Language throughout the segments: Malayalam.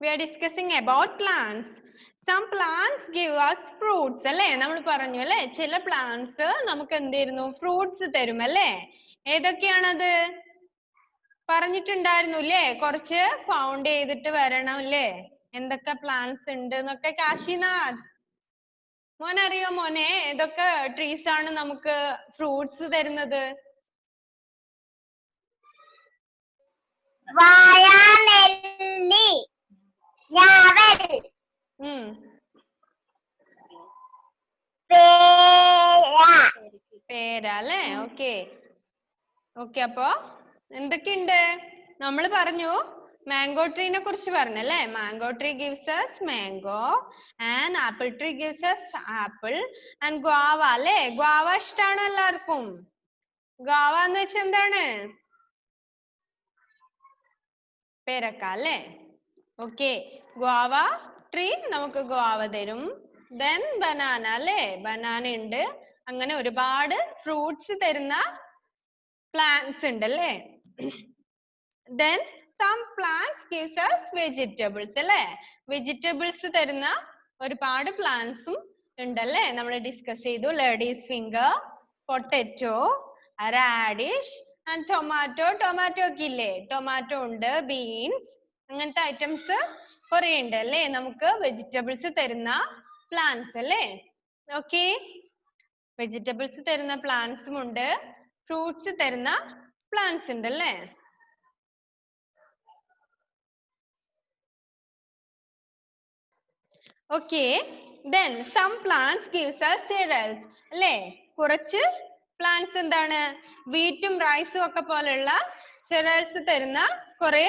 We are discussing about plants. Some plants give us fruits അല്ലേ? നമ്മൾ പറഞ്ഞു അല്ലേ? ചില plants നമുക്ക് എന്തിരുന്നു? Fruits തരും അല്ലേ? ഏതൊക്കെയാണത്? പറഞ്ഞിട്ടുണ്ടായിരുന്നു അല്ലേ? കുറച്ച് found ചെയ്തിട്ട് വരണം അല്ലേ? എന്തൊക്കെ plants ഉണ്ട് എന്നൊക്കെ കാശിനാഥ്. മോൻ അറിയോ മോനെ? ഏതൊക്കെ trees ആണ് നമുക്ക് fruits തരുന്നത്? വാഴ, നെല്ലി, ഞാവൽ, പേര അല്ലേ? Okay okay. അപ്പൊ എന്തൊക്കെയുണ്ട്? നമ്മൾ പറഞ്ഞു മാംഗോ ട്രീനെ കുറിച്ച് പറഞ്ഞല്ലേ? Mango tree gives us mango and apple tree gives us apple and guava അല്ലേ? ഗുവാവ ഇഷ്ടാണോ എല്ലാവർക്കും? ഗുവാവ എന്ന് വെച്ചാൽ എന്താണ്? പേരക്ക അല്ലേ? ഓക്കെ. ഗുവാവ ട്രീ നമുക്ക് ഗുവാവ തരും. Then banana അല്ലേ? ബനാന ഉണ്ട്. അങ്ങനെ ഒരുപാട് ഫ്രൂട്ട്സ് തരുന്ന plants ഉണ്ട് അല്ലേ? Then some plants gives us vegetables അല്ലേ? Vegetables തരുന്ന ഒരുപാട് പ്ലാന്റ്സും ഉണ്ടല്ലേ? നമ്മൾ ഡിസ്കസ് ചെയ്തു. Ladies finger, potato, radish and tomato. Tomato ഒക്കെ ഇല്ലേ? ടൊമാറ്റോ ഉണ്ട്, ബീൻസ്, അങ്ങനത്തെ ഐറ്റംസ് കുറെ ഉണ്ട് അല്ലേ? നമുക്ക് വെജിറ്റബിൾസ് തരുന്ന പ്ലാന്റ്സ് അല്ലേ? ഓക്കെ. വെജിറ്റബിൾസ് തരുന്ന പ്ലാന്റ്സും ഉണ്ട്, ഫ്രൂട്ട്സ് തരുന്ന പ്ലാന്റ്സ് ഉണ്ട് അല്ലേ? Okay. Then some plants gives us cereals അല്ലേ? കുറച്ച് പ്ലാന്റ്സ് എന്താണ്? വീറ്റും റൈസും ഒക്കെ പോലെയുള്ള cereals തരുന്ന കുറെ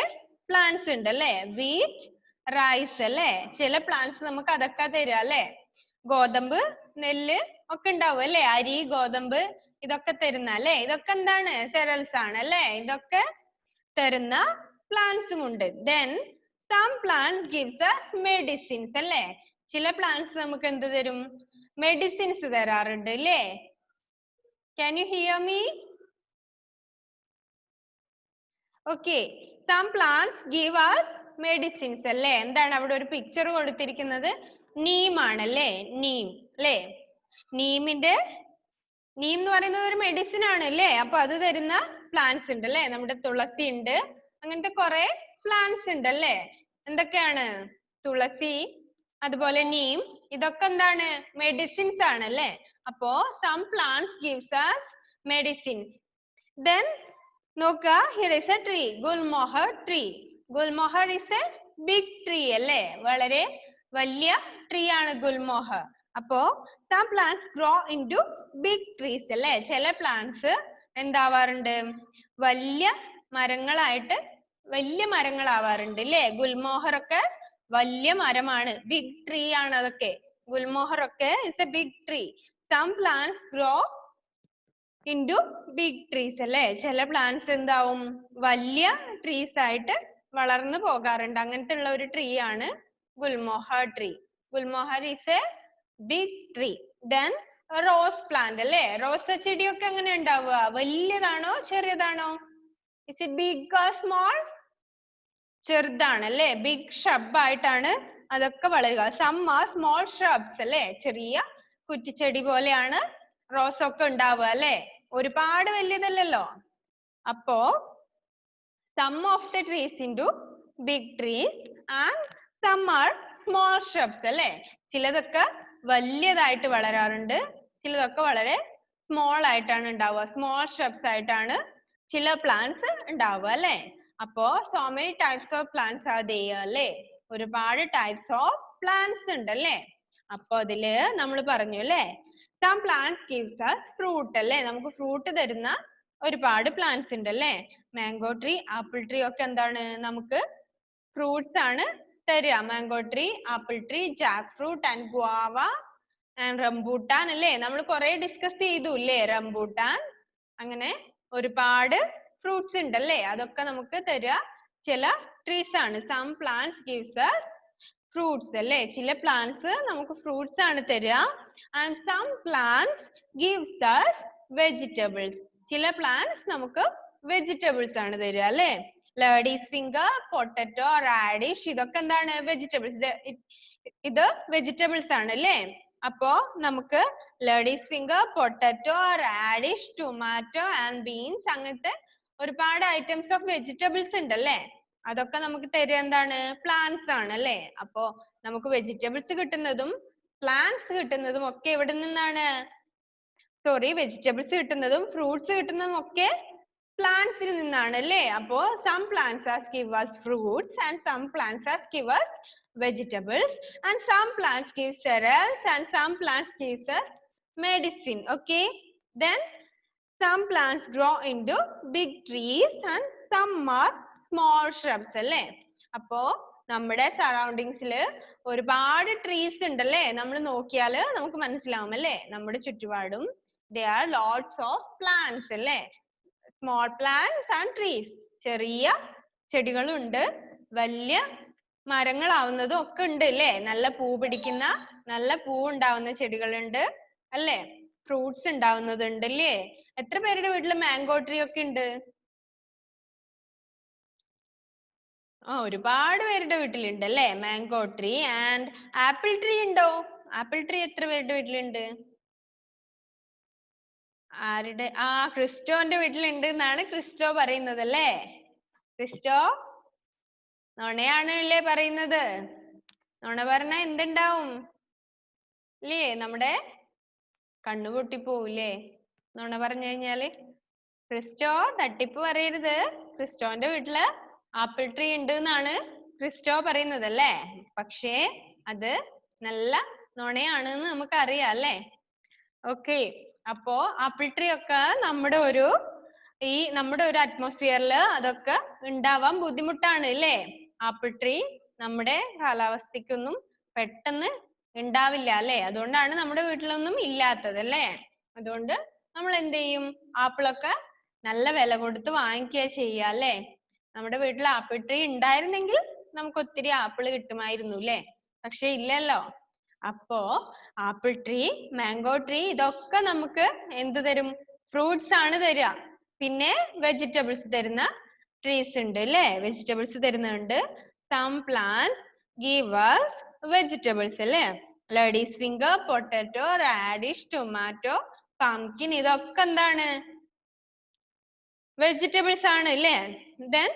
പ്ലാന്റ്സ് ഉണ്ട് അല്ലേ? വീറ്റ്, റൈസ് അല്ലേ? ചില പ്ലാന്റ്സ് നമുക്ക് അതൊക്കെ തരാം അല്ലേ? ഗോതമ്പ്, നെല്ല് ഒക്കെ ഉണ്ടാവും അല്ലേ? അരി, ഗോതമ്പ് ഇതൊക്കെ തരുന്ന അല്ലേ? ഇതൊക്കെ എന്താണ്? cereals ആണ് അല്ലേ? ഇതൊക്കെ തരുന്ന പ്ലാന്റ്സും ഉണ്ട്. Then some plants gives us medicines അല്ലേ? ചില പ്ലാന്റ്സ് നമുക്ക് എന്ത് തരും? മെഡിസിൻസ് തരാറുണ്ട് അല്ലേ? Can you hear me? Okay. Some plants give us medicines അല്ലേ? എന്താണ് അവിടെ ഒരു പിക്ചർ കൊടുത്തിരിക്കുന്നത്? നീം ആണല്ലേ? നീം അല്ലേ? നീമിന്റെ നീം എന്ന് പറയുന്നത് ഒരു മെഡിസിൻ ആണ് അല്ലേ? അപ്പൊ അത് തരുന്ന പ്ലാന്റ്സ് ഉണ്ട് അല്ലേ? നമ്മുടെ തുളസി ഉണ്ട്, അങ്ങനത്തെ കുറെ പ്ലാന്റ്സ് ഉണ്ട് അല്ലേ? എന്തൊക്കെയാണ്? തുളസി, അതുപോലെ നീം, ഇതൊക്കെ എന്താണ്? മെഡിസിൻസ് ആണ് അല്ലേ? അപ്പോ some plants gives us medicines. Then നോക്കുക, here is a tree, gulmohar tree. Gulmohar is a big tree അല്ലേ? വളരെ വലിയ ട്രീ ആണ് ഗുൽമോഹർ. അപ്പോ some plants grow into big trees അല്ലേ? ചില പ്ലാന്റ്സ് എന്താവാറുണ്ട്? വലിയ മരങ്ങളായിട്ട് വലിയ മരങ്ങളാവാറുണ്ട് അല്ലേ? ഗുൽമോഹർ ഒക്കെ വലിയ മരമാണ്, ബിഗ് ട്രീ ആണ് അതൊക്കെ. ഗുൽമോഹർ ഒക്കെ is a big tree. Some plants grow into big trees അല്ലേ? ചില പ്ലാന്റ്സ് എന്താവും? വലിയ ട്രീസ് ആയിട്ട് വളർന്നു പോകാറുണ്ട്. അങ്ങനത്തെ ഉള്ള ഒരു ട്രീ ആണ് gulmohar tree. Gulmohar is a big tree. Then rose plant അല്ലേ? റോസ് ചെടിയൊക്കെ എങ്ങനെ ഉണ്ടാവുക? വലിയതാണോ ചെറിയതാണോ? Is it big or small? ചെറുതാണ് അല്ലേ? ബിഗ് ഷ്രബ് ആയിട്ടാണ് അതൊക്കെ വളരുക. Some are small shrubs അല്ലേ? ചെറിയ കുറ്റിച്ചെടി പോലെയാണ് റോസ് ഒക്കെ ഉണ്ടാവുക അല്ലേ? ഒരുപാട് വലിയതല്ലല്ലോ. അപ്പോ some of the trees into big trees and some are small shrubs അല്ലേ? ചിലതൊക്കെ വലിയതായിട്ട് വളരാറുണ്ട്, ചിലതൊക്കെ വളരെ സ്മോൾ ആയിട്ടാണ് ഉണ്ടാവുക. സ്മോൾ shrubs ആയിട്ടാണ് ചില പ്ലാന്റ്സ് ഉണ്ടാവുക അല്ലേ? അപ്പോ so many types of plants are there അല്ലേ? ഒരുപാട് types of plants ഉണ്ട് അല്ലേ? അപ്പൊ അതില് നമ്മൾ പറഞ്ഞു അല്ലേ? some plants gives us fruit അല്ലേ? നമുക്ക് ഫ്രൂട്ട് തരുന്ന ഒരുപാട് പ്ലാന്റ്സ് ഉണ്ട് അല്ലേ? മാംഗോ ട്രീ, ആപ്പിൾ ട്രീ ഒക്കെ എന്താണ്? നമുക്ക് ഫ്രൂട്ട്സ് ആണ് തരിക. Mango tree, apple tree, Jack fruit and guava and rambutan അല്ലേ? നമ്മൾ കുറെ ഡിസ്കസ് ചെയ്തു അല്ലേ? റംബൂട്ടാൻ, അങ്ങനെ ഒരുപാട് ഫ്രൂട്ട്സ് ഉണ്ട് അല്ലേ? അതൊക്കെ നമുക്ക് തരിക ചില ട്രീസ് ആണ്. some plants gives us fruits അല്ലേ? ചില പ്ലാന്റ്സ് നമുക്ക് ഫ്രൂട്ട്സ് ആണ് തരിക. and some plants gives us vegetables. ചില പ്ലാന്റ്സ് നമുക്ക് വെജിറ്റബിൾസ് ആണ് തരിക അല്ലേ? ലേഡീസ് ഫിംഗർ, പൊട്ടറ്റോ, റാഡിഷ്, ഇതൊക്കെ എന്താണ്? വെജിറ്റബിൾസ്. ഇത് വെജിറ്റബിൾസ് ആണ് അല്ലേ? അപ്പോ നമുക്ക് ladies finger, potato, radish, tomato and beans അങ്ങനത്തെ ഒരുപാട് ഐറ്റംസ് ഓഫ് വെജിറ്റബിൾസ് ഉണ്ട് അല്ലേ? അതൊക്കെ നമുക്ക് തരുക എന്താണ്? പ്ലാന്റ്സ് ആണ് അല്ലേ? അപ്പോ നമുക്ക് വെജിറ്റബിൾസ് കിട്ടുന്നതും പ്ലാന്റ്സ് കിട്ടുന്നതും ഒക്കെ എവിടെ നിന്നാണ്? സോറി, വെജിറ്റബിൾസ് കിട്ടുന്നതും ഫ്രൂട്ട്സ് കിട്ടുന്നതും ഒക്കെ പ്ലാന്റ്സിൽ നിന്നാണ് അല്ലേ? അപ്പോ some plants has give us fruits and some plants has give us vegetables and some plants give cereals and some plants gives us medicine. Okay, then some plants grow into big trees and some are small shrubs അല്ലേ? അപ്പോ നമ്മുടെ സറൗണ്ടിങ്സിൽ ഒരുപാട് ട്രീസ് ഉണ്ടല്ലേ? നമ്മൾ നോക്കിയാൽ നമുക്ക് മനസ്സിലാവും അല്ലേ? നമ്മുടെ ചുറ്റുപാടും there are lots of plants അല്ലേ? small plants and trees. ചെറിയ ചെടികളുണ്ട്, വലിയ മരങ്ങളാവുന്നതും ഒക്കെ ഉണ്ട് അല്ലേ? നല്ല പൂ പിടിക്കുന്ന, നല്ല പൂ ഉണ്ടാവുന്ന ചെടികളുണ്ട് അല്ലേ? ഫ്രൂട്ട്സ് ഉണ്ടാവുന്നതുണ്ട് അല്ലേ? എത്ര പേരുടെ വീട്ടിൽ മാംഗോ ട്രീ ഒക്കെ ഉണ്ട്? ഒരുപാട് പേരുടെ വീട്ടിലുണ്ട് അല്ലേ? Mango tree and apple tree ഉണ്ടോ? ആപ്പിൾ ട്രീ എത്ര പേരുടെ വീട്ടിലുണ്ട്? ആരുടെ? ക്രിസ്റ്റോന്റെ വീട്ടിലുണ്ട് എന്നാണ് ക്രിസ്റ്റോ പറയുന്നത് അല്ലേ? ക്രിസ്റ്റോ നുണയാണ് അല്ലേ പറയുന്നത്? നുണ പറഞ്ഞാ എന്തുണ്ടാവും ഇല്ലേ? നമ്മുടെ കണ്ണു പൊട്ടിപ്പോവില്ലേ നുണ പറഞ്ഞു കഴിഞ്ഞാല്? ക്രിസ്റ്റോ തട്ടിപ്പ് പറയരുത്. ക്രിസ്റ്റോന്റെ വീട്ടില് ആപ്പിൾ ട്രീ ഉണ്ട് എന്നാണ് ക്രിസ്റ്റോ പറയുന്നത് അല്ലേ? പക്ഷേ അത് നല്ല നുണയാണ് എന്ന് നമുക്ക് അറിയാം അല്ലേ? ഓക്കെ, അപ്പോ ആപ്പിൾ ട്രീ ഒക്കെ നമ്മുടെ ഒരു അറ്റ്മോസ്ഫിയറിൽ അതൊക്കെ ഉണ്ടാവാൻ ബുദ്ധിമുട്ടാണ് അല്ലേ? ആപ്പിൾ ട്രീ നമ്മുടെ കാലാവസ്ഥയ്ക്കൊന്നും പെട്ടെന്ന് ഉണ്ടാവില്ല അല്ലേ? അതുകൊണ്ടാണ് നമ്മുടെ വീട്ടിലൊന്നും ഇല്ലാത്തത് അല്ലേ? അതുകൊണ്ട് നമ്മൾ എന്ത് ചെയ്യും? ആപ്പിളൊക്കെ നല്ല വില കൊടുത്ത് വാങ്ങിക്കുക ചെയ്യുക അല്ലേ? നമ്മുടെ വീട്ടിൽ ആപ്പിൾ ട്രീ ഉണ്ടായിരുന്നെങ്കിൽ നമുക്ക് ഒത്തിരി ആപ്പിൾ കിട്ടുമായിരുന്നു അല്ലേ? പക്ഷെ ഇല്ലല്ലോ. അപ്പോ ആപ്പിൾ ട്രീ, മാംഗോ ട്രീ ഇതൊക്കെ നമുക്ക് എന്ത് തരും? ഫ്രൂട്ട്സ് ആണ് തരിക. പിന്നെ വെജിറ്റബിൾസ് തരുന്ന ട്രീസ് ഉണ്ട് അല്ലേ? വെജിറ്റബിൾസ് തരുന്നുണ്ട്. some plants give us vegetables അല്ലേ? Ladies finger, potato, radish, tomato, pumpkin ഇതൊക്കെ എന്താണ്? വെജിറ്റബിൾസ് ആണ് അല്ലേ? then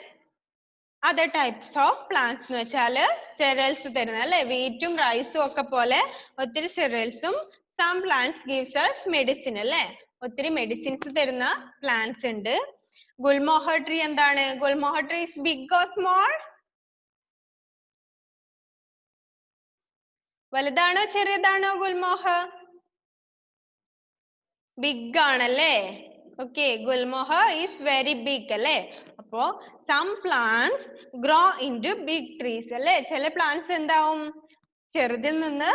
other types of plants എന്ന് വെച്ചാല് cereals തരുന്ന അല്ലേ? വീറ്റും റൈസും ഒക്കെ പോലെ ഒത്തിരി cerealsഉം some plants gives us medicine അല്ലേ? ഒത്തിരി മെഡിസിൻസ് തരുന്ന പ്ലാന്റ്സ് ഉണ്ട്. ഗുൽമോഹർ ട്രീ എന്താണ്? Gulmohar tree is big or small? വലുതാണോ ചെറിയതാണോ ഗുൽമോഹർ? ബിഗ് ആണല്ലേ? Okay, gulmohar is very big അല്ലേ? അപ്പോ some plants grow into big trees അല്ലേ? ചില പ്ലാന്റ്സ് എന്താവും? ചെറുതിൽ നിന്ന്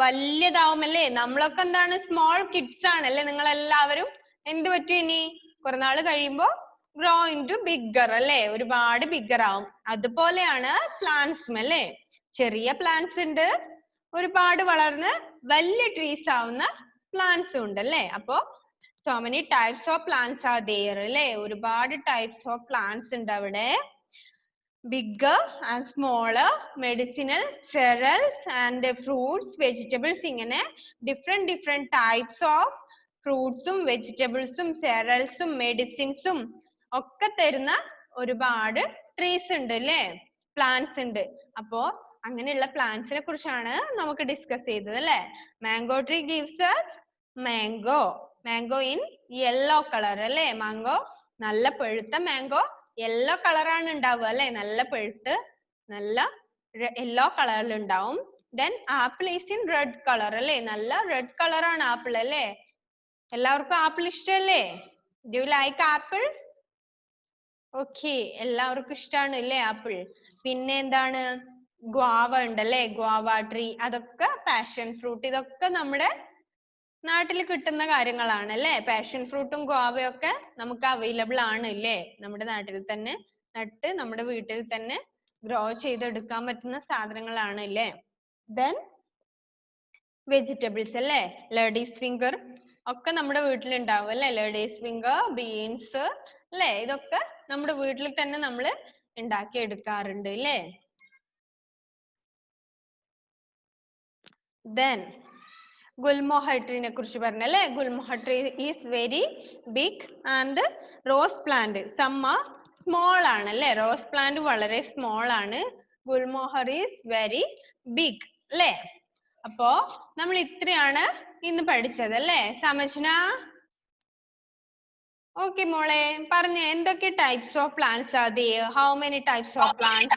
വലിയതാവും അല്ലേ? നമ്മളൊക്കെ എന്താണ്? സ്മോൾ കിഡ്സ് ആണല്ലേ? നിങ്ങൾ എല്ലാവരും എന്ത് പറ്റും ഇനി? കുറെ നാൾ കഴിയുമ്പോ grow into bigger അല്ലേ? ഒരുപാട് ബിഗ്ഗർ ആവും. അതുപോലെയാണ് പ്ലാന്റ്സും അല്ലേ? ചെറിയ പ്ലാന്റ്സ് ഉണ്ട്, ഒരുപാട് വളർന്ന് വലിയ ട്രീസ് ആവുന്ന പ്ലാന്റ്സും ഉണ്ട് അല്ലേ? അപ്പോ so many types of plants are there അല്ലേ? ഒരുപാട് types of plants ഉണ്ട് അവിടെ. bigger and smaller, medicinal, cereals and fruits, vegetables ഇങ്ങനെ different types of ഫ്രൂട്ട്സും വെജിറ്റബിൾസും cerealsഉം മെഡിസിൻസും ഒക്കെ തരുന്ന ഒരുപാട് ട്രീസ് ഉണ്ട് അല്ലേ? പ്ലാന്റ്സ് ഉണ്ട്. അപ്പോ അങ്ങനെയുള്ള പ്ലാന്റ്സിനെ കുറിച്ചാണ് നമുക്ക് ഡിസ്കസ് ചെയ്തത് അല്ലേ? Mango tree gives us mango in yellow colour അല്ലേ? മാംഗോ നല്ല പഴുത്ത മാംഗോ യെല്ലോ കളറാണ് ഉണ്ടാവുക അല്ലേ? നല്ല പഴുത്ത് നല്ല യെല്ലോ കളറിൽ ഉണ്ടാവും. then apple is in red colour അല്ലേ? നല്ല റെഡ് കളറാണ് ആപ്പിൾ അല്ലേ? എല്ലാവർക്കും ആപ്പിൾ ഇഷ്ടല്ലേ? do you like apple? okay, എല്ലാവർക്കും ഇഷ്ടമാണ് അല്ലേ ആപ്പിൾ? പിന്നെ എന്താണ്? ഗ്വാവ ഉണ്ടല്ലേ? ഗ്വാവ ട്രീ, അതൊക്കെ പാഷൻ ഫ്രൂട്ട്, ഇതൊക്കെ നമ്മുടെ നാട്ടിൽ കിട്ടുന്ന കാര്യങ്ങളാണ് അല്ലേ? പാഷൻ ഫ്രൂട്ടും ഗ്വാവയും ഒക്കെ നമുക്ക് അവൈലബിൾ ആണ് അല്ലേ? നമ്മുടെ നാട്ടിൽ തന്നെ നട്ട് നമ്മുടെ വീട്ടിൽ തന്നെ ഗ്രോ ചെയ്തെടുക്കാൻ പറ്റുന്ന സാധനങ്ങളാണ് അല്ലേ? then വെജിറ്റബിൾസ് അല്ലേ? ലേഡീസ് ഫിംഗർ ഒക്കെ നമ്മുടെ വീട്ടിൽ ഉണ്ടാവും അല്ലേ? ലേഡീസ് ഫിംഗർ, ബീൻസ് അല്ലേ? ഇതൊക്കെ നമ്മുടെ വീട്ടിൽ തന്നെ നമ്മൾ ഉണ്ടാക്കി എടുക്കാറുണ്ട് അല്ലേ? Then Gulmohar tree ne kurichu parnale. Gulmohar tree is very big and rose plant some are small aanalle. Rose plant valare small aanu. Gulmohar is very big alle. Appo nammal ithriyana innu padichadu alle. Samajhna? Okay mole parne endokke types of plants are there? How many types of plants?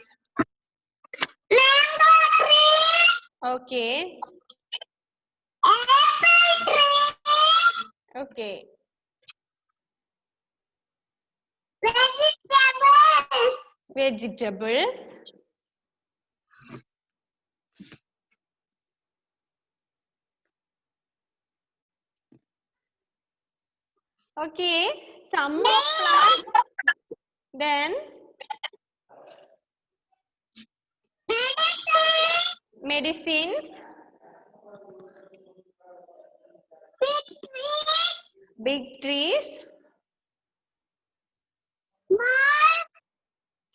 Mango tree. Okay. Apple tree. Okay. Vegetables. Vegetables. Okay. Some of plants. Then medicines. Big trees.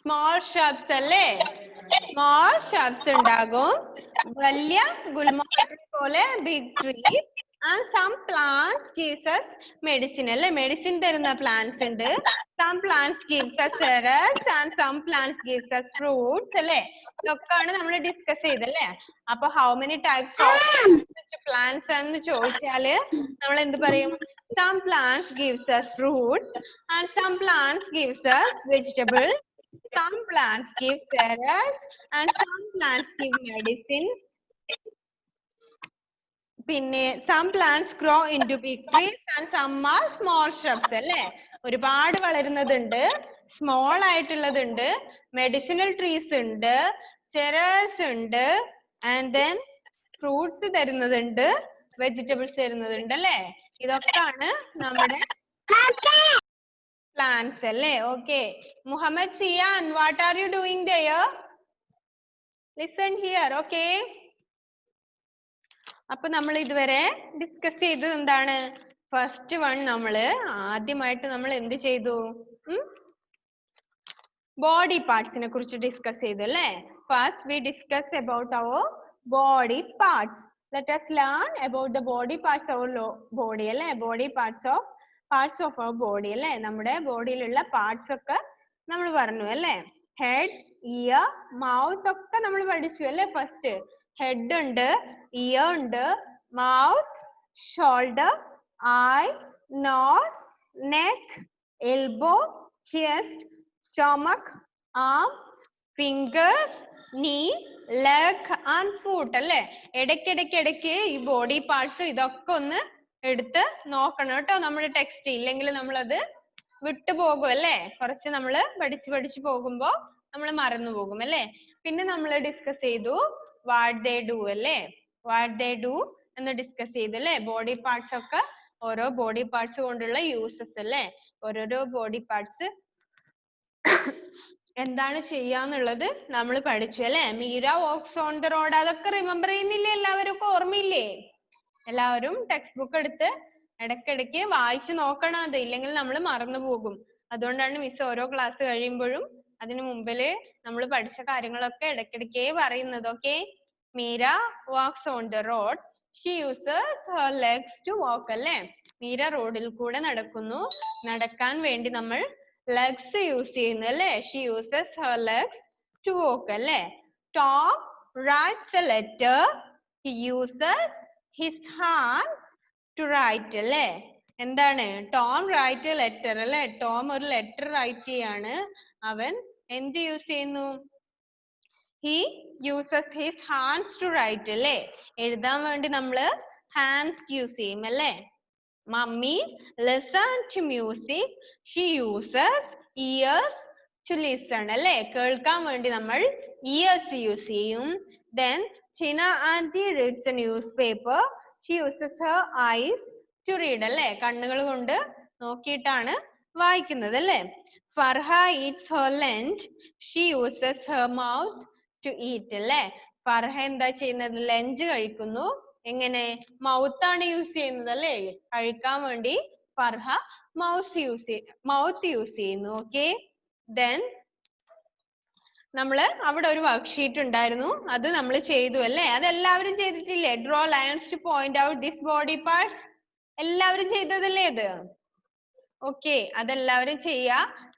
Small shrubs alle. Small shrubs undagum. Valya gulmohar pole big trees. And some plants gives us medicine alle. Medicine therunna plants undu. Some plants gives us cereals and some plants gives us fruits alle. ഇതൊക്കെയാണ് നമ്മൾ ഡിസ്കസ് ചെയ്തല്ലേ? അപ്പൊ how many types of plants എന്ന് ചോദിച്ചാല് നമ്മൾ എന്ത് പറയും? Some plants gives us fruits and some plants gives us vegetables. Some plants give cereals and some plants give medicines. പിന്നെ some plants grow into big trees and some are small shrubs അല്ലേ? ഒരുപാട് വളരുന്നതുണ്ട്, സ്മോൾ ആയിട്ടുള്ളതുണ്ട്, മെഡിസിനൽ ട്രീസ് ഉണ്ട്, cereals ഉണ്ട്, and then ഫ്രൂട്ട്സ് തരുന്നതുണ്ട്, വെജിറ്റബിൾസ് തരുന്നതുണ്ട് അല്ലേ? ഇതൊക്കെയാണ് നമ്മുടെ plants അല്ലേ? Okay. Muhammad Sian, what are you doing there? Listen here, okay? അപ്പൊ നമ്മൾ ഇതുവരെ ഡിസ്കസ് ചെയ്തത് എന്താണ്? ഫസ്റ്റ് വൺ നമ്മള് ആദ്യമായിട്ട് നമ്മൾ എന്ത് ചെയ്തു? ബോഡി പാർട്സിനെ കുറിച്ച് ഡിസ്കസ് ചെയ്തു അല്ലേ? First we discuss about our body parts. Let us learn about the body parts of our body അല്ലേ? Body parts of our body അല്ലേ? നമ്മുടെ ബോഡിയിലുള്ള പാർട്സ് ഒക്കെ നമ്മൾ പറഞ്ഞു അല്ലേ? ഹെഡ്, ഇയർ, മൗത്ത് ഒക്കെ നമ്മൾ പഠിച്ചു അല്ലേ? ഫസ്റ്റ് ഹെഡ് ഉണ്ട്, ഇയർ ഉണ്ട്, mouth, shoulder, eye, nose, neck, elbow, chest, stomach, arm, fingers, knee, leg and foot അല്ലേ? ഇടയ്ക്കിടയ്ക്ക് ഈ ബോഡി പാർട്സ് ഇതൊക്കെ ഒന്ന് എടുത്ത് നോക്കണം കേട്ടോ നമ്മുടെ ടെക്സ്റ്റ്. ഇല്ലെങ്കിൽ നമ്മളത് വിട്ടുപോകും അല്ലേ? കുറച്ച് നമ്മൾ പഠിച്ചു പോകുമ്പോ നമ്മൾ മറന്നു പോകും അല്ലേ? പിന്നെ നമ്മൾ ഡിസ്കസ് ചെയ്തു വാട്ട് ദേ ഡു അല്ലേ? വാട്ട് ദേ ഡു എന്ന് ഡിസ്കസ് ചെയ്തു അല്ലേ? ബോഡി പാർട്സ് ഒക്കെ ഓരോ ബോഡി പാർട്സ് കൊണ്ടുള്ള യൂസസ് അല്ലേ? ഓരോരോ ബോഡി പാർട്സ് എന്താണ് ചെയ്യാന്നുള്ളത് നമ്മൾ പഠിച്ചു അല്ലേ? Meera walks on the road അതൊക്കെ റിമെമ്പർ ചെയ്യുന്നില്ലേ? എല്ലാവർക്കും ഓർമ്മയില്ലേ? എല്ലാവരും ടെക്സ്റ്റ് ബുക്ക് എടുത്ത് ഇടയ്ക്കിടയ്ക്ക് വായിച്ചു നോക്കണം. അത് ഇല്ലെങ്കിൽ നമ്മൾ മറന്നു പോകും. അതുകൊണ്ടാണ് മിസ് ഓരോ ക്ലാസ് കഴിയുമ്പോഴും അതിനു മുമ്പില് നമ്മൾ പഠിച്ച കാര്യങ്ങളൊക്കെ ഇടയ്ക്കിടയ്ക്കേ പറയുന്നത്. Okay? Meera walks on the road. She uses her legs to walk അല്ലേ? മീര റോഡിൽ കൂടെ നടക്കുന്നു. നടക്കാൻ വേണ്ടി നമ്മൾ legs യൂസ് ചെയ്യുന്നു അല്ലേ? She uses her legs to walk അല്ലേ? Tom writes a letter. He uses his hands to write അല്ലേ? എന്താണ്? Tom write a letter അല്ലേ? Tom ഒരു ലെറ്റർ റൈറ്റ് ചെയ്യാണ്. അവൻ എന്ത് യൂസ് ചെയ്യുന്നു? He uses his hands to write അല്ലേ? എഴുതാൻ വേണ്ടി നമ്മള് hands യൂസ് ചെയ്യും അല്ലേ? Mummy listen to music. She uses ears to listen അല്ലേ? കേൾക്കാൻ വേണ്ടി നമ്മൾ ears യൂസ് ചെയ്യും. Then China auntie reads a newspaper. She uses her eyes to read അല്ലേ? കണ്ണുകൾ കൊണ്ട് നോക്കിയിട്ടാണ് വായിക്കുന്നത് അല്ലേ? Farha eats her lunch. She uses her mouth to eat അല്ലേ? ഫർഹ എന്താ ചെയ്യുന്നത്? ലഞ്ച് കഴിക്കുന്നു. എങ്ങനെ? മൗത്ത് ആണ് യൂസ് ചെയ്യുന്നത് അല്ലേ? കഴിക്കാൻ വേണ്ടി ഫർഹ മൗത്ത് യൂസ് ചെയ്യുന്നു. ഓക്കെ? Then നമ്മള് അവിടെ ഒരു വർക്ക്ഷീറ്റ് ഉണ്ടായിരുന്നു, അത് നമ്മൾ ചെയ്തു അല്ലേ? അതെല്ലാവരും ചെയ്തിട്ടില്ലേ? Draw lines to point out this body parts. എല്ലാവരും ചെയ്തതല്ലേ ഇത്? ഓക്കെ, അതെല്ലാവരും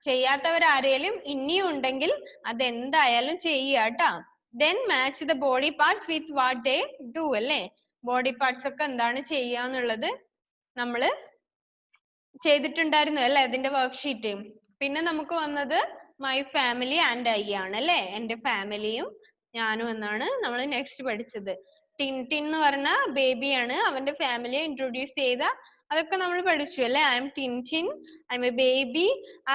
ചെയ്യാത്തവരാരേലും ഇനിയും ഉണ്ടെങ്കിൽ അതെന്തായാലും ചെയ്യുക കേട്ടാ. Then match the body parts with what they do അല്ലേ? ബോഡി പാർട്സ് ഒക്കെ എന്താണ് ചെയ്യാന്നുള്ളത് നമ്മള് ചെയ്തിട്ടുണ്ടായിരുന്നു അല്ലേ അതിന്റെ വർക്ക്ഷീറ്റ്. പിന്നെ നമുക്ക് വന്നത് മൈ ഫാമിലി ആൻഡ് ഐ ആണ് അല്ലേ? എന്റെ ഫാമിലിയും ഞാനും എന്നാണ് നമ്മൾ നെക്സ്റ്റ് പഠിച്ചത്. ടിൻ ടിൻ എന്ന് പറഞ്ഞ ബേബിയാണ്, അവന്റെ ഫാമിലിയെ ഇൻട്രൊഡ്യൂസ് ചെയ്ത അതൊക്കെ നമ്മൾ പഠിച്ചു അല്ലേ? I am Tintin, I am a baby,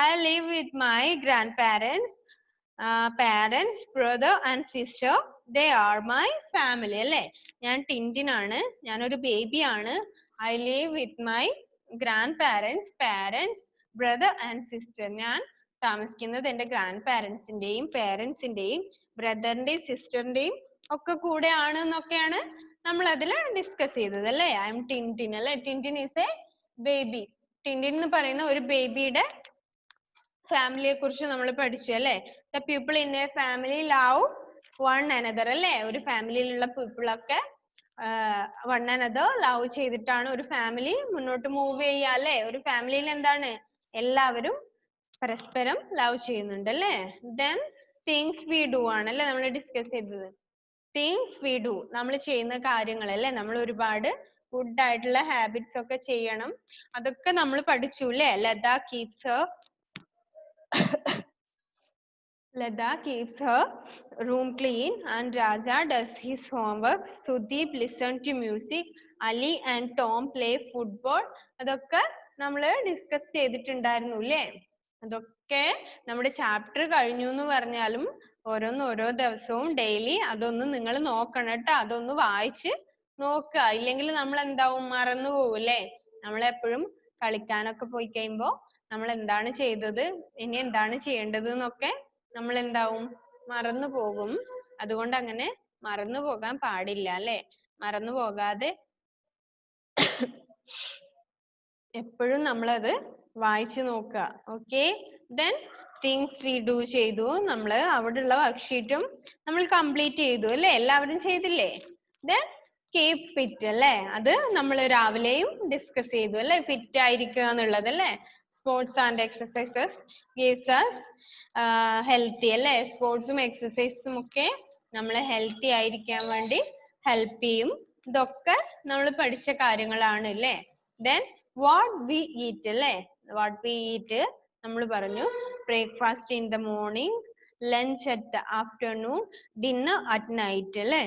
I live with my grandparents, parents, brother and sister, they are my family അല്ലേ? ഞാൻ ടിൻ ടിൻ ആണ്, ഞാനൊരു ബേബിയാണ്, I live with my grandparents, parents, brother and sister, ഞാൻ താമസിക്കുന്നത് എന്റെ ഗ്രാൻഡ് പാരന്റ്സിന്റെയും പേരൻസിന്റെയും ബ്രദറിന്റെയും സിസ്റ്ററിന്റെയും ഒക്കെ കൂടെ ആണ് എന്നൊക്കെയാണ് നമ്മൾ അതിൽ ഡിസ്കസ് ചെയ്തത് അല്ലേ? ഐ എം ടിൻ ടിൻ അല്ലേ? Tin tin is A baby. Tin tin എന്ന് പറയുന്ന ഒരു ബേബിയുടെ ഫാമിലിയെ കുറിച്ച് നമ്മൾ പഠിച്ചു അല്ലേ? The people in A family love one another അല്ലേ? ഒരു ഫാമിലിയിലുള്ള പീപ്പിളൊക്കെ വൺ അനദർ ലവ് ചെയ്തിട്ടാണ് ഒരു ഫാമിലി മുന്നോട്ട് മൂവ് ചെയ്യുക അല്ലേ? ഒരു ഫാമിലിയിൽ എന്താണ്? എല്ലാവരും പരസ്പരം ലവ് ചെയ്യുന്നുണ്ട് അല്ലേ? ദെൻ തിങ്സ് വി ഡു ആണല്ലേ നമ്മൾ ഡിസ്കസ് ചെയ്തത്. തിങ്സ് വി ഡു, നമ്മൾ ചെയ്യുന്ന കാര്യങ്ങൾ അല്ലേ? നമ്മൾ ഒരുപാട് ഗുഡ് ആയിട്ടുള്ള ഹാബിറ്റ്സ് ഒക്കെ ചെയ്യണം, അതൊക്കെ നമ്മൾ പഠിച്ചു അല്ലേ? Lada keeps her room clean and Raja does his homework. Sudeep listens to music. Ali and Tom play football. അതൊക്കെ നമ്മൾ ഡിസ്കസ് ചെയ്തിട്ടുണ്ടായിരുന്നു അല്ലേ? അതൊക്കെ നമ്മുടെ ചാപ്റ്റർ കഴിഞ്ഞു എന്ന് പറഞ്ഞാലും ഓരോ ദിവസവും ഡെയിലി അതൊന്ന് നിങ്ങൾ നോക്കണം കേട്ടോ. അതൊന്ന് വായിച്ച് നോക്കുക, ഇല്ലെങ്കിൽ നമ്മൾ എന്താവും? മറന്നു പോകും അല്ലേ? നമ്മളെപ്പോഴും കളിക്കാനൊക്കെ പോയി കഴിയുമ്പോൾ നമ്മൾ എന്താണ് ചെയ്തത്, ഇനി എന്താണ് ചെയ്യേണ്ടത് എന്നൊക്കെ നമ്മൾ എന്താവും? മറന്നു പോകും. അതുകൊണ്ട് അങ്ങനെ മറന്നു പോകാൻ പാടില്ല അല്ലെ? മറന്നു പോകാതെ എപ്പോഴും നമ്മളത് വായിച്ചു നോക്കുക. Okay, then things we do ചെയ്തു നമ്മൾ. അവിടെയുള്ള വർക്ക്ഷീറ്റും നമ്മൾ കംപ്ലീറ്റ് ചെയ്തു അല്ലേ? എല്ലാവരും ചെയ്തില്ലേ? ദെൻ കീപ് ഫിറ്റ് അല്ലേ? അത് നമ്മൾ രാവിലെയും ഡിസ്കസ് ചെയ്തു അല്ലേ? ഫിറ്റ് ആയിരിക്കുക എന്നുള്ളത് അല്ലേ? Sports and exercises gives us healthy അല്ലേ? സ്പോർട്സും എക്സസൈസും ഒക്കെ നമ്മളെ ഹെൽത്തി ആയിരിക്കാൻ വേണ്ടി ഹെൽപ്പ് ചെയ്യും. ഇതൊക്കെ നമ്മൾ പഠിച്ച കാര്യങ്ങളാണ് അല്ലേ? ദെൻ വാട്ട് വി ഈറ്റ് അല്ലേ? വാട്ട് വി ഈറ്റ് നമ്മൾ പറഞ്ഞു. Breakfast in the morning, lunch at the afternoon, dinner at night അല്ലേ?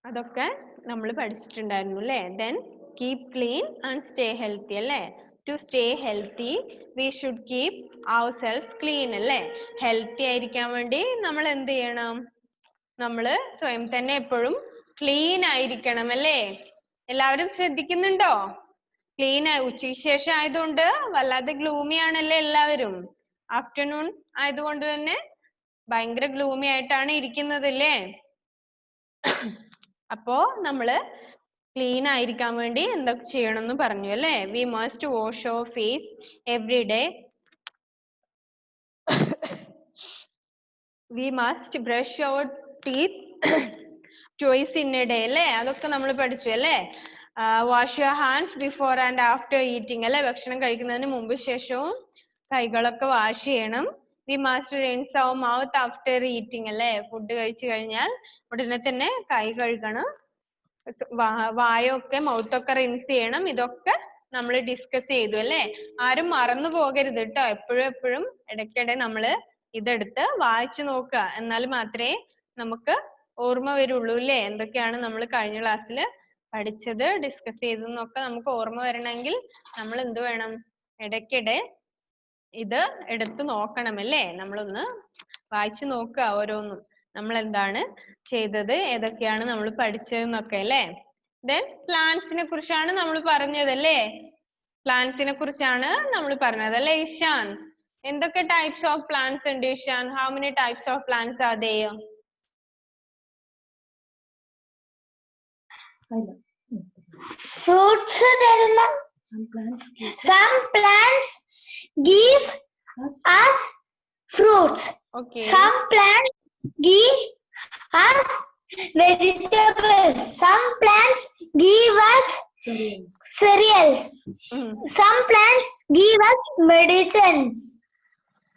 അതൊക്കെ നമ്മൾ പഠിച്ചിട്ടുണ്ടായിരുന്നു അല്ലേ? Then keep clean and stay healthy അല്ലേ? To stay healthy we should keep ourselves clean അല്ലേ? ഹെൽത്തി ആയിരിക്കാൻ വേണ്ടി നമ്മൾ എന്ത് ചെയ്യണം? നമ്മൾ സ്വയം തന്നെ എപ്പോഴും ക്ലീൻ ആയിരിക്കണം അല്ലേ? എല്ലാവരും ശ്രദ്ധിക്കുന്നുണ്ടോ? ക്ലീൻ ഉച്ചയ്ക്ക് ശേഷം ആയതുകൊണ്ട് വല്ലാതെ ഗ്ലൂമി ആണല്ലേ എല്ലാവരും? ആഫ്റ്റർനൂൺ ആയതുകൊണ്ട് തന്നെ ഭയങ്കര ഗ്ലൂമി ആയിട്ടാണ് ഇരിക്കുന്നത് അല്ലേ? അപ്പോ നമ്മള് ക്ലീൻ ആയിരിക്കാൻ വേണ്ടി എന്തൊക്കെ ചെയ്യണം എന്ന് പറഞ്ഞു അല്ലേ? We must wash our face every day, we must brush our teeth twice in a day അല്ലേ? അതൊക്കെ നമ്മൾ പഠിച്ചു അല്ലേ? Wash your hands before and after eating അല്ലേ? ഭക്ഷണം കഴിക്കുന്നതിന് മുമ്പ് ശേഷവും കൈകളൊക്കെ വാഷ് ചെയ്യണം. We must rinse our mouth after eating അല്ലേ? ഫുഡ് കഴിച്ചു കഴിഞ്ഞാൽ ഉടനെ തന്നെ കൈ കഴുകണം, വായൊക്കെ മൗത്തൊക്കെ റിൻസ് ചെയ്യണം. ഇതൊക്കെ നമ്മൾ ഡിസ്കസ് ചെയ്തു അല്ലേ? ആരും മറന്നു പോകരുത് കേട്ടോ. എപ്പോഴും ഇടയ്ക്കിടെ നമ്മൾ ഇതെടുത്ത് വായിച്ചു നോക്കുക, എന്നാൽ മാത്രമേ നമുക്ക് ഓർമ്മ വരുള്ളൂ അല്ലേ? എന്തൊക്കെയാണ് നമ്മൾ കഴിഞ്ഞ ക്ലാസ്സിൽ പഠിച്ചത്, ഡിസ്കസ് ചെയ്തതെന്നൊക്കെ നമുക്ക് ഓർമ്മ വരണമെങ്കിൽ നമ്മൾ എന്ത് വേണം? ഇടയ്ക്കിടെ ഇത് എടുത്ത് നോക്കണം അല്ലേ? നമ്മളൊന്ന് വായിച്ചു നോക്കുക ഓരോന്നും, നമ്മൾ എന്താണ് ചെയ്തത്, ഏതൊക്കെയാണ് നമ്മൾ പഠിച്ചതെന്നൊക്കെ അല്ലേ? ദെൻ പ്ലാന്റ്സിനെ കുറിച്ചാണ് നമ്മൾ പറഞ്ഞത് അല്ലേ? പ്ലാന്റ്സിനെ കുറിച്ചാണ് നമ്മൾ പറഞ്ഞത് അല്ലേ ഇഷാൻ? എന്തൊക്കെ ടൈപ്സ് ഓഫ് പ്ലാന്റ്സ് ഉണ്ട് Ishan? How many types of plants R there? Fruits തരുന്ന Some plants give Some plants give us us fruits. Okay. Some plants give us vegetables. Some plants give us cereals. cereals. Mm. Some plants give us medicines.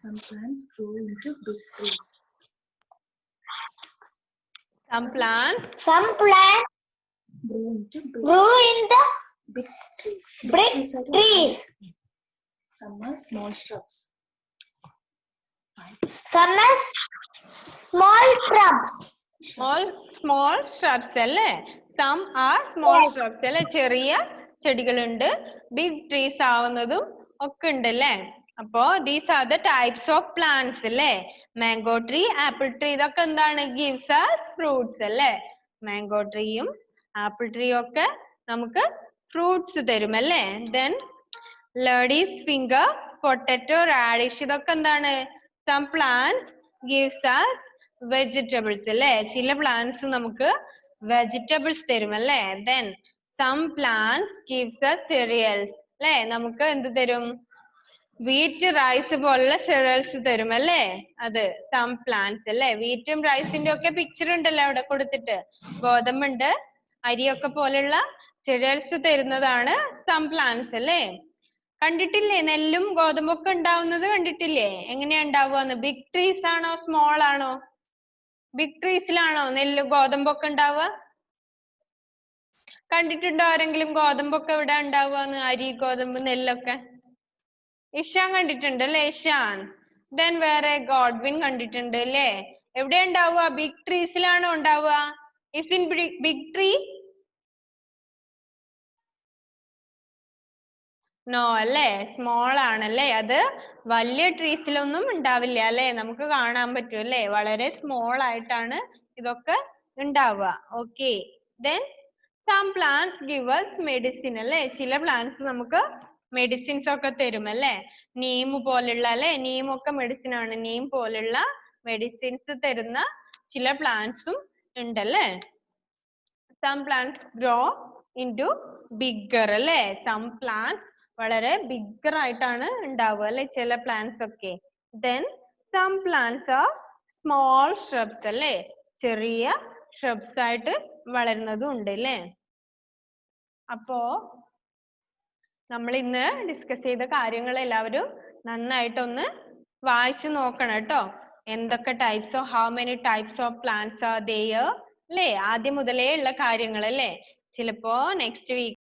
Some plants grow into big trees. Some plants Some plants Grow into grow in the big trees. big are trees. Some are small shrubs. Some are small shrubs. small shrubs അല്ലേ? Some are small Yes. shrubs അല്ലേ? ചെറിയ ചെടികളുണ്ട്, ബിഗ് ട്രീസ് ആവുന്നതും ഒക്കെ ഉണ്ട് അല്ലേ? അപ്പോ these are the types of plants അല്ലേ? മാംഗോ ട്രീ, ആപ്പിൾ ട്രീ ഇതൊക്കെ എന്താണ്? gives us fruits അല്ലേ? മാംഗോ ട്രീയും ആപ്പിൾ ട്രീയും ഒക്കെ നമുക്ക് ഫ്രൂട്ട്സ് തരും അല്ലേ? then lady's finger, potato, radish ഇതൊക്കെ എന്താണ്? some plants gives us vegetables അല്ലേ? ചില പ്ലാന്റ്സ് നമുക്ക് വെജിറ്റബിൾസ് തരും അല്ലേ? then some plants gives us cereals അല്ലേ? നമുക്ക് എന്ത് തരും? വീറ്റ് റൈസ് പോലുള്ള cereals തരും അല്ലേ? അത് some plants അല്ലേ? വീറ്റും റൈസിന്റെ ഒക്കെ പിക്ചർ ഉണ്ടല്ലോ അവിടെ കൊടുത്തിട്ട്. ഗോതമ്പുണ്ട്, അരിയൊക്കെ പോലുള്ള cereals തരുന്നതാണ് some plants അല്ലേ? കണ്ടിട്ടില്ലേ? നെല്ലും ഗോതമ്പൊക്കെ ഉണ്ടാവുന്നത് കണ്ടിട്ടില്ലേ? എങ്ങനെയാ ഉണ്ടാവുക? ബിഗ് ട്രീസ് ആണോ സ്മോൾ ആണോ? ബിഗ് ട്രീസിലാണോ നെല്ലും ഗോതമ്പൊക്കെ ഉണ്ടാവുക? കണ്ടിട്ടുണ്ടോ ആരെങ്കിലും ഗോതമ്പൊക്കെ ഇവിടെ ഉണ്ടാവുക? അരി, ഗോതമ്പ്, നെല്ലൊക്കെ? ഇഷാൻ കണ്ടിട്ടുണ്ട് അല്ലേ? ഇഷാൻ. then വേറെ ഗോഡ്വിൻ കണ്ടിട്ടുണ്ട് അല്ലേ? എവിടെ ഉണ്ടാവുക? ബിഗ് ട്രീസിലാണോ ഉണ്ടാവുക? is in big tree? No അല്ലേ? സ്മോൾ ആണല്ലേ? അത് വലിയ ട്രീസിലൊന്നും ഉണ്ടാവില്ല അല്ലേ? നമുക്ക് കാണാൻ പറ്റും അല്ലേ? വളരെ സ്മോൾ ആയിട്ടാണ് ഇതൊക്കെ ഉണ്ടാവുക. Okay. then some plants give us medicine അല്ലേ? ചില plants നമുക്ക് മെഡിസിൻസ് ഒക്കെ തരും അല്ലേ? നീം പോലുള്ള അല്ലേ? നീം ഒക്കെ മെഡിസിൻ ആണ്. നീം പോലുള്ള മെഡിസിൻസ് തരുന്ന ചില പ്ലാന്റ്സും ഉണ്ടല്ലേ? some plants grow into bigger അല്ലേ? some plants വളരെ ബിഗ്ഗർ ആയിട്ടാണ് ഉണ്ടാവുക അല്ലെ? ചില പ്ലാന്റ്സ് ഒക്കെ. then some plants are small shrubs അല്ലേ? ചെറിയ shrubs ആയിട്ട് വളരുന്നതും ഉണ്ട് അല്ലേ? അപ്പോ നമ്മൾ ഇന്ന് ഡിസ്കസ് ചെയ്ത കാര്യങ്ങൾ എല്ലാവരും നന്നായിട്ടൊന്ന് വായിച്ചു നോക്കണം കേട്ടോ. എന്തൊക്കെ types of how many types of plants are there അല്ലേ? ആദ്യം മുതലേ ഉള്ള കാര്യങ്ങൾ അല്ലേ? ചിലപ്പോ നെക്സ്റ്റ് വീക്ക്